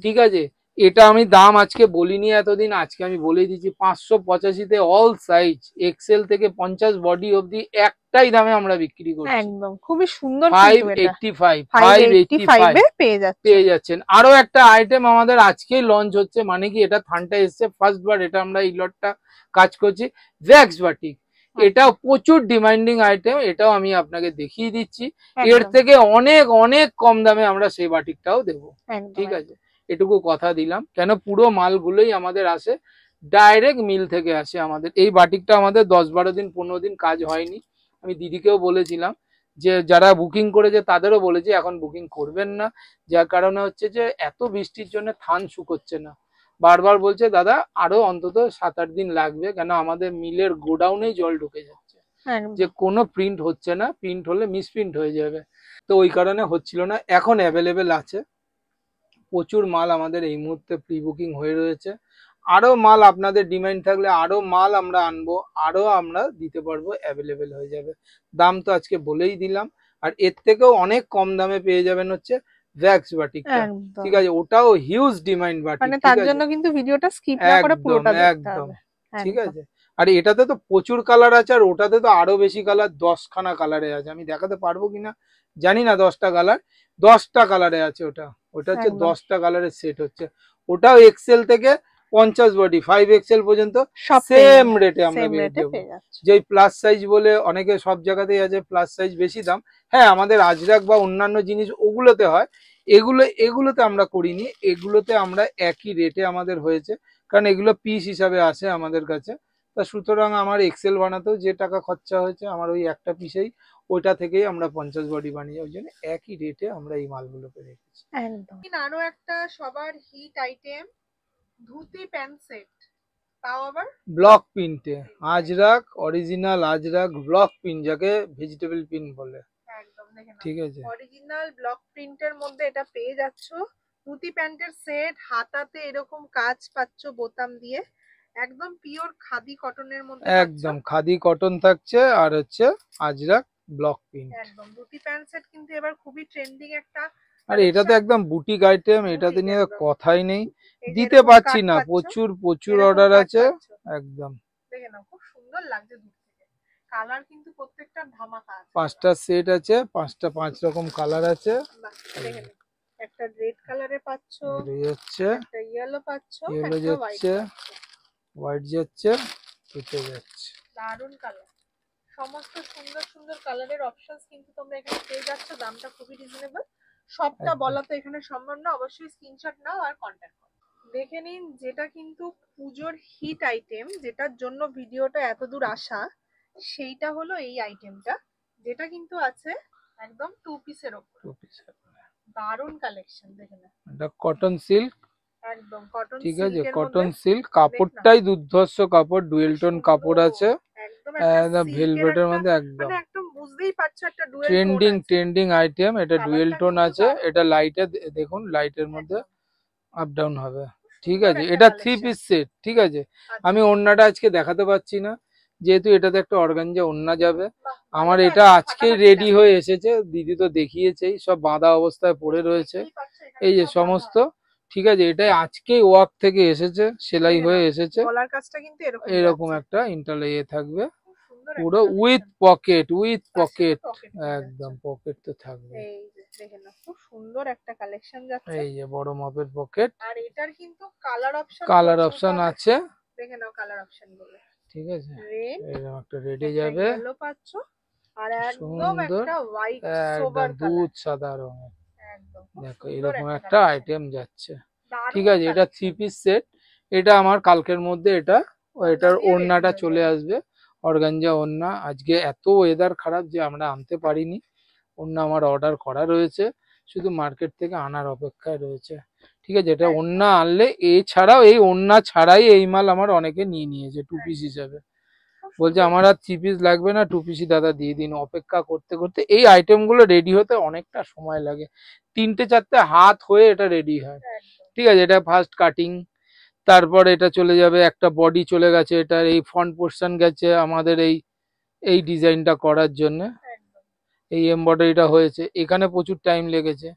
ঠিক আছে, এটা আমি দাম আজকে বলিনি এতদিন, আজকে আমি বলে দিচ্ছি 585-তে অল সাইজ এক্সেল থেকে 50 বডি অবধি একটাই দামে আমরা বিক্রি করছি। একদম খুবই সুন্দর, 585 পেয়ে যাচ্ছেন। আরো একটা আইটেম আমাদের আজকেই লঞ্চ হচ্ছে, মানে কি এটা থানটা এসছে ফার্স্ট বার, এটা আমরা এই লটটা কাজ করছি, ভ্যাক্স বাটিক। এটাও প্রচুর ডিমান্ডিং আইটেম, এটাও আমি আপনাকে দেখিয়ে দিচ্ছি। এর থেকে অনেক অনেক কম দামে আমরা সেই বাটিকটাও দেবো। ঠিক আছে, এটুকু কথা দিলাম। কেন পুরো মালগুলোই আমাদের আসে ডাইরেক্ট মিল থেকে আসে। আমাদের এই বাটিকটা আমাদের 10-12 দিন 15 দিন কাজ হয়নি। আমি দিদিকেও বলেছিলাম যে যারা বুকিং করেছে তাদেরও বলেছি এখন বুকিং করবেন না, যার কারণে হচ্ছে যে এত বৃষ্টির জন্য থান শুকোচ্ছে না। বারবার বলছে দাদা আরো অন্তত 7-8 দিন লাগবে, কেন আমাদের মিলের গোডাউনেই জল ঢুকে যাচ্ছে, যে কোনো প্রিন্ট হচ্ছে না, প্রিন্ট হলে মিসপ্রিন্ট হয়ে যাবে, তো ওই কারণে হচ্ছিল না। এখন অ্যাভেলেবেল আছে, প্রচুর মাল আমাদের এই মুহূর্তে প্রি বুকিং হয়ে রয়েছে। আরো মাল আপনাদের ডিমান্ড থাকলে আরো মাল আমরা আনবো, আরো আমরা দিতে পারবো, অ্যাভেলেবেল হয়ে যাবে। দাম তো আজকে বলেই দিলাম। আর এর থেকেও অনেক কম দামে পেয়ে যাবেন হচ্ছে ভ্যাক্স বাটিকটা। ঠিক আছে, ওটাও হিউজ ডিমান্ড বাটিক, মানে তার জন্য কিন্তু ভিডিওটা স্কিপ না করে পুরোটা দেখতে হবে। ঠিক আছে, আর এটাতে তো প্রচুর কালার আছে, আর ওটাতে তো আরো বেশি কালার, 10খানা কালারে আছে। আমি দেখাতে পারবো কিনা জানি না, 10টা কালার, 10টা কালারে আছে। ওটা হচ্ছে 10টা কালারের সেট হচ্ছে। ওটাও এক্সেল থেকে 50 বডি 5 এক্সেল পর্যন্ত সেম রেটে আমরা পেয়ে যাবো। যে প্লাস সাইজ বলে অনেকে সব জায়গাতেই আছে প্লাস সাইজ বেশি দাম, হ্যাঁ আমাদের আজরাক বা অন্যান্য জিনিস ওগুলোতে হয়, এগুলোতে আমরা করিনি, এগুলোতে আমরা একই রেটে আমাদের হয়েছে, কারণ এগুলো পিস হিসাবে আসে আমাদের কাছে। তা সুতরাং আমার এক্সেল বানাতেও যে টাকা খরচা হয়েছে আমার ওই একটা পিসেই, ওইটা থেকেই আমরা 50 বডি বানিয়ে, ওই জন্য একই রেটে আমরা এই মালগুলোকে রেখেছি। একদম। আরো একটা সবার hit item, dhoti pant set, তাও আবার ব্লক প্রিন্টে, Ajrak original Ajrak block print, যাকে ভেজিটেবল প্রিন্ট বলে। একদম দেখেন, ঠিক আছে, অরিজিনাল ব্লক প্রিন্টের মধ্যে এটা পেয়ে যাচ্ছো। ধুতি প্যান্টের সেট, হাতাতে এরকম কাজ পাচ্ছ বোতাম দিয়ে, একদম পিওর খাদি কটনের মধ্যে, একদম খাদি কটন থাকছে, আর হচ্ছে আজরাক ব্লক প্রিন্ট। একদম ধুতি প্যান্ট সেট কিন্তু এবার খুবই ট্রেন্ডিং একটা, আর এটা তো একদম বুটিক আইটেম, এটাতে নিয়ে কথাই নেই, দিতে পারছি না, প্রচুর অর্ডার আছে। একদম দেখে নাও, খুব সুন্দর লাগছে দূর থেকে। কালার কিন্তু প্রত্যেকটা ধামাকা আছে, 5টা সেট আছে, 5টা 5 রকম কালার আছে। দেখে নাও, একটা রেড কালারে পাচ্ছো, একটা ইয়েলো পাচ্ছো, ইয়েলো যাচ্ছে, হোয়াইট যাচ্ছে, কেটে যাচ্ছে, দারুন কালার। সমস্ত সুন্দর সুন্দর কালারের অপশনস কিন্তু তোমরা এখানে পেয়ে যাচ্ছ, দামটা খুবই রিজনেবল। সবটা বলা তো এখানে সম্ভব না, অবশ্যই স্ক্রিনশট নাও আর কন্ট্যাক্ট করো। দেখে নিন, যেটা কিন্তু পুজোর হিট আইটেম, যেটার জন্য ভিডিওটা এত দূর আসা, সেইটা হলো এই আইটেমটা, যেটা কিন্তু আছে একদম 2 পিসের উপর। দারুন কালেকশন, দেখে না, এটা কটন সিল্ক, একদম কটন, ঠিক আছে, কটন সিল্ক, কাপড়টাই দুর্ধর্ষ কাপড়, ডুয়েল টোন কাপড় আছে, একদম ভেলভেটের মধ্যে, একদম বুঝতেই পারছো একটা ট্রেন্ডিং আইটেম। এটা ডুয়েল টোন আছে, এটা লাইটে দেখুন, লাইটের মধ্যে আপ ডাউন হবে। ঠিক আছে, এটা 3 পিস সেট। ঠিক আছে, আমি ওড়নাটা আজকে দেখাতে পাচ্ছি না, যেহেতু এটাতে একটা অর্গানজা ওড়না যাবে। আমার এটা আজকেই রেডি হয়ে এসেছে, দিদি তো দেখিয়েছেই, সব বাঁধা অবস্থায় পড়ে রয়েছে, এই যে সমস্ত। ঠিক আছে, এটা আজকেই ওয়ার্ক থেকে এসেছে, সেলাই হয়ে এসেছে, এরকম একটা ইন্টারলে থাকবে, পুরো উইথ পকেট, একদম পকেট তো থাকবে। খুব সুন্দর একটা কালেকশন যাচ্ছে, এই যে বড় মাপের পকেট, আর এটার কিন্তু কালার অপশন আছে, দেখে নাও কালার অপশন গুলো। ঠিক আছে, এরকম একটা রেডি যাবে, ইয়েলো পাচ্ছ, আর একদম একটা হোয়াইট সোবার দুধ সাদা রঙের, দেখো এরকম একটা আইটেম যাচ্ছে। ঠিক আছে, এটা 3 পিস সেট। এটা আমার কালকের মধ্যে এটার ওড়নাটা চলে আসবে, অর্গানজা ওড়না। আজকে এত ওয়েদার খারাপ যে আমরা আনতে পারিনি, ওড়না আমার অর্ডার করা রয়েছে, শুধু মার্কেট থেকে আনার অপেক্ষায় রয়েছে। ঠিক আছে, এটা ওড়না আনলে এছাড়াও এই ওড়না ছাড়াই এই মাল আমার অনেকে নিয়ে নিয়েছে 2 পিস হিসাবে, বলছে আমার আর 3 পিস লাগবে না, 2 পিসই দাদা দিয়ে দিন। অপেক্ষা করতে করতে এই আইটেম গুলো রেডি হতে অনেকটা সময় লাগে, 3-4টে হাত হয়ে এটা রেডি হয়। ঠিক আছে, এটা ফার্স্ট কাটিং, তারপর এটা চলে যাবে, একটা বডি চলে গেছে, এটার এই ফ্রন্ট পোর্শন গেছে আমাদের এই ডিজাইনটা করার জন্য, এই এমব্রয়ডারিটা হয়েছে, এখানে প্রচুর টাইম লেগেছে।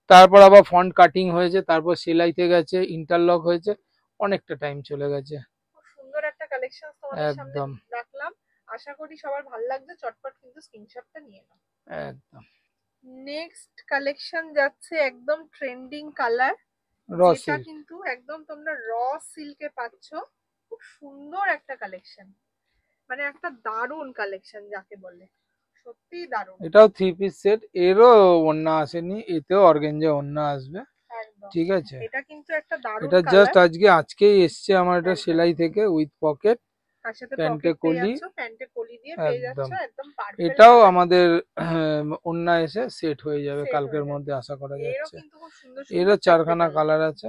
তারপর আবার ফন্ট কাটিং হয়েছে, তারপর সেলাইতে গেছে, ইন্টারলক হয়েছে, অনেকটা টাইম চলে গেছে। খুব সুন্দর একটা কালেকশন তোমাদের সামনে রাখলাম, আশা করি সবার ভালো লাগবে। চটপট কিন্তু স্ক্রিনশটটা নিয়ে নাও। একদম নেক্সট কালেকশন যাচ্ছে একদম ট্রেন্ডিং কালার, যেটা কিন্তু একদম তোমরা র সিল্কে পাচ্ছ। খুব সুন্দর একটা কালেকশন, মানে একটা দারুন কালেকশন যাকে বলে, সত্যি দারুন। এটাও 3 পিস সেট, এরও ওড়না আসেনি, এতেও অর্গানজা ওড়না আসবে। ঠিক আছে, এটা কিন্তু একটা দারুন, এটা জাস্ট আজকেই এসছে আমার, এটা সেলাই থেকে উইথ পকেট, প্যান্টে কলি, দিয়ে পেয়ে যাচ্ছ একদম পারফেক্ট। এটাও আমাদের ওড়না এসে সেট হয়ে যাবে কালকের মধ্যে আশা করা যাচ্ছে। এরও 4খানা কালার আছে,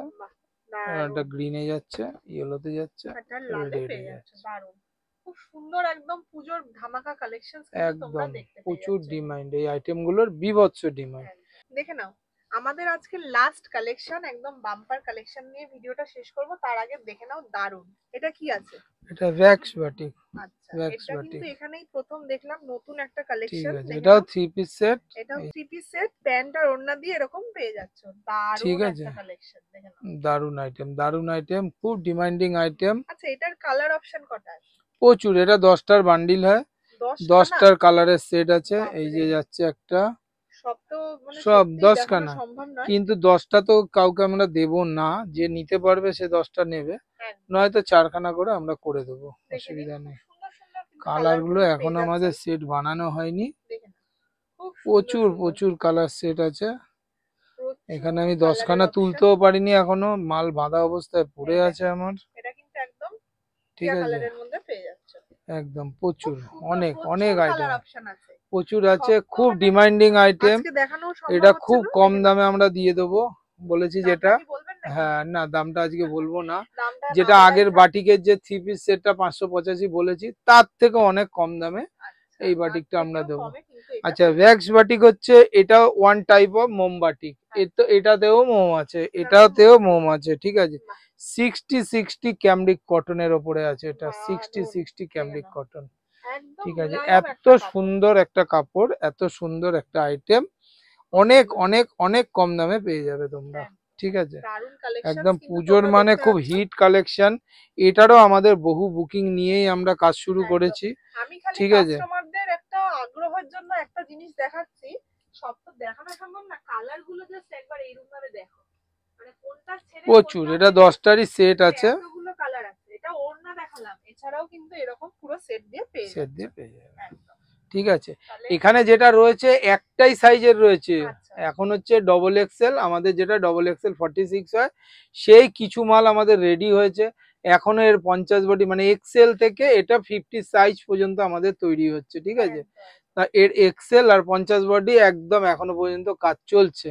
একটা গ্রিনে যাচ্ছে, ইয়েলোতে যাচ্ছে, রেডে যাচ্ছে। খুব সুন্দর একদম পূজোর ধামাকা কালেকশন, একদম প্রচুর ডিমান্ড এই আইটেম গুলোর, বিভৎস ডিমান্ড। দেখে নাও আমাদের আজকে লাস্ট কালেকশন, একদম বাম্পার কালেকশন নিয়ে ভিডিওটা শেষ করব। তার আগে দেখে নাও দারুন, এটা কি আছে? এটা ওয়্যাক্স বাটিক। আচ্ছা, এটা কিন্তু এখানেই প্রথম দেখলাম নতুন একটা কালেকশন। এটাও 3 পিস সেট, এটাও 3 পিস সেট, প্যান্ট আর ওড়না দিয়ে এরকম পেয়ে যাচ্ছ। দারুন একটা কালেকশন, দেখে নাও। দারুন আইটেম, খুব ডিমান্ডিং আইটেম। আচ্ছা, এটার কালার অপশন কটা আছে? প্রচুর, এটা 10টার বান্ডিল হয়, 10টার কালারের সেট আছে। এই যে যাচ্ছে একটা, সব 10খানা, কিন্তু 10টা তো কাউকে আমরা দেবো না, যে নিতে পারবে সে 10টা নেবে, নয়তো 4খানা করে আমরা করে দেবো, অসুবিধা নেই। কালার গুলো এখন আমাদের সেট বানানো হয়নি, প্রচুর কালার সেট আছে এখানে। আমি 10খানা তুলতেও পারিনি এখনো, মাল বাঁধা অবস্থায় পড়ে আছে আমার। ঠিক আছে, একদম প্রচুর, অনেক আইটেম প্রচুর আছে, খুব ডিমান্ডিং আইটেম। এটা খুব কম দামে আমরা দিয়ে দেবো বলেছি, যেটা হ্যাঁ না দামটা আজকে বলবো না, যেটা আগের বাটিকের যে 3 পিস সেটটা 585 বলেছি, তার থেকে অনেক কম দামে এই বাটিকটা আমরা দেবো। আচ্ছা, ওয়্যাক্স বাটিক হচ্ছে এটা ওয়ান টাইপ অফ মোম বাটিক, এটাতেও মোম আছে, এটাতেও মোম আছে। ঠিক আছে, 60 ক্যামরিক কটনের ওপরে আছে, এটা 60 ক্যামরিক কটন। ঠিক আছে, এত সুন্দর একটা কাপড়, এত সুন্দর একটা আইটেম, অনেক কম দামে পেয়ে যাবে তোমরা। ঠিক আছে, একদম পুজোর মানে খুব হিট কালেকশন। এটারও আমাদের বহু বুকিং নিয়েই আমরা কাজ শুরু করেছি। ঠিক আছে, কাস্টমারদের একটা আগ্রহের জন্য একটা জিনিস দেখাচ্ছি, সব তো দেখানো সম্ভব না, কালার গুলো জাস্ট একবার এইরকম ভাবে দেখো, মানে কোনটা ছেড়ে প্রচুর, এটা 10টারই সেট আছে, এতগুলো কালার আছে। এটা ওড়না দেখালাম, এছাড়াও কিন্তু এরকম পুরো সেট দিয়ে পেয়ে যাবে। ঠিক আছে, এখানে যেটা রয়েছে একটাই সাইজের রয়েছে, এখন হচ্ছে ডবল এক্সেল, আমাদের যেটা ডবল এক্সেল 46 হয়, সেই কিছু মাল আমাদের রেডি হয়েছে এখনো। এর 50 বডি মানে এক্সেল থেকে এটা 50 সাইজ পর্যন্ত আমাদের তৈরি হচ্ছে। ঠিক আছে, তা এর এক্সেল আর 50 বডি একদম এখনো পর্যন্ত কাজ চলছে।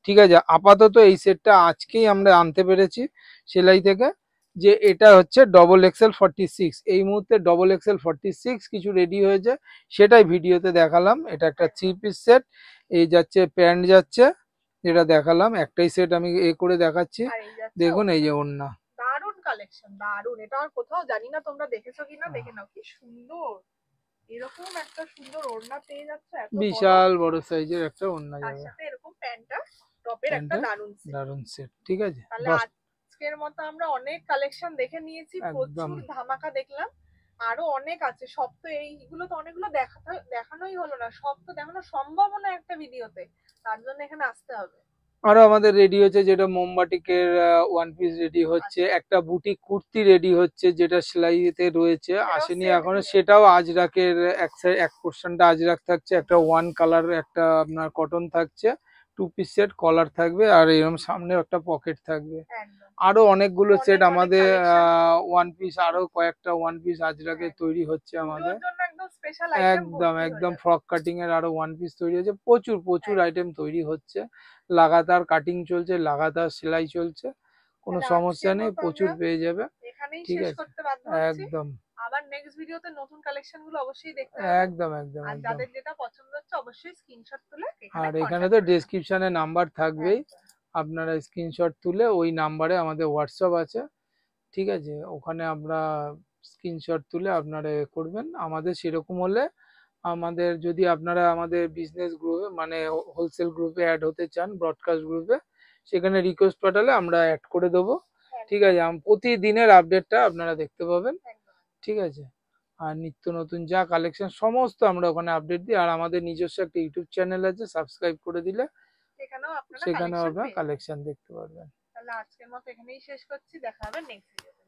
ঠিক আছে, আপাতত এই সেটটা আজকেই আমরা আনতে পেরেছি সেলাই থেকে, যে এটা হচ্ছে ডবল এক্সেল 46। এই মুহূর্তে ডবল এক্সেল 46 কিছু রেডি হয়েছে, সেটাই ভিডিওতে দেখালাম। এটা একটা 3 পিস সেট, এই যাচ্ছে প্যান্ট যাচ্ছে, যেটা দেখালাম একটাই সেট আমি করে দেখাচ্ছি। দেখুন এই যে ওড়না, দারুন কালেকশন, দারুন। এটা আর কোথাও জানি না তোমরা দেখেছো কিনা, দেখে নাও কি সুন্দর, এরকম একটা সুন্দর ওড়না পেয়ে যাচ্ছে, বিশাল বড় সাইজের একটা ওড়না যাবে, তার সাথে এরকম প্যান্টটা টপের একটা দারুন সেট। ঠিক আছে, আজকের মতো আমরা অনেক কালেকশন দেখে নিয়েছি, প্রচুর ধামাকা দেখলাম, আরো অনেক আছে। সব তো এইগুলো তো অনেকগুলো দেখানোই হলো না, সব তো দেখানো সম্ভব না একটা ভিডিওতে, তার জন্য এখানে আসতে হবে। আরো আমাদের রেডি হচ্ছে, যেটা মোমবাটিকের ওয়ান পিস রেডি হচ্ছে, একটা বুটিক কুর্তি রেডি হচ্ছে, যেটা সেলাইতে রয়েছে, আসেনি এখনো, সেটাও আজরাকের এক পোর্শনটা আজরাক থাকছে, একটা ওয়ান কালার একটা আপনার কটন থাকছে, 2 পিস সেট, কলার থাকবে, আর এরকম সামনে একটা পকেট থাকবে। আরো অনেকগুলো সেট আমাদের ওয়ান পিস, আরো কয়েকটা ওয়ান পিস আজরাকে তৈরি হচ্ছে আমাদের। স্পেশাল আইটেম একদম একদম ফ্রক কাটিং এর আরো ওয়ান পিস তৈরি হচ্ছে, প্রচুর প্রচুর আইটেম তৈরি হচ্ছে, লাগাতার কাটিং চলছে, লাগাতার সেলাই চলছে, কোনো সমস্যা নেই, প্রচুর পেয়ে যাবে। এখানেই ঠিক শেষ আছে, করতে বাধ্য হচ্ছি। একদম আবার নেক্সট ভিডিওতে নতুন কালেকশন গুলো অবশ্যই দেখতে পাবেন। একদম একদম আর একদম। যাদের যেটা পছন্দ হচ্ছে অবশ্যই স্ক্রিনশট তুলে আর এখানে তো ডেসক্রিপশনে নাম্বার থাকবেই, একদম। আপনারা স্ক্রিনশট তুলে ওই নাম্বারে আমাদের হোয়াটসঅ্যাপ আছে, ঠিক আছে, ওখানে আমরা স্ক্রিনশট তুলে আপনারা এ করবেন। আমাদের সেরকম হলে আমাদের, যদি আপনারা আমাদের বিজনেস গ্রুপে মানে হোলসেল গ্রুপে অ্যাড হতে চান, ব্রডকাস্ট গ্রুপে, সেখানে রিকোয়েস্ট পাঠালে আমরা অ্যাড করে দেবো। ঠিক আছে, প্রতিদিনের আপডেটটা আপনারা দেখতে পাবেন। ঠিক আছে, আর নিত্য নতুন যা কালেকশন সমস্ত আমরা ওখানে আপডেট দিই। আর আমাদের নিজস্ব একটা ইউটিউব চ্যানেল আছে, সাবস্ক্রাইব করে দিলে সেখানেও আপনারা কালেকশন দেখতে পারবেন। তাহলে আজকের মতো এখানেই শেষ করছি, দেখা হবে নেক্সট ভিডিওতে।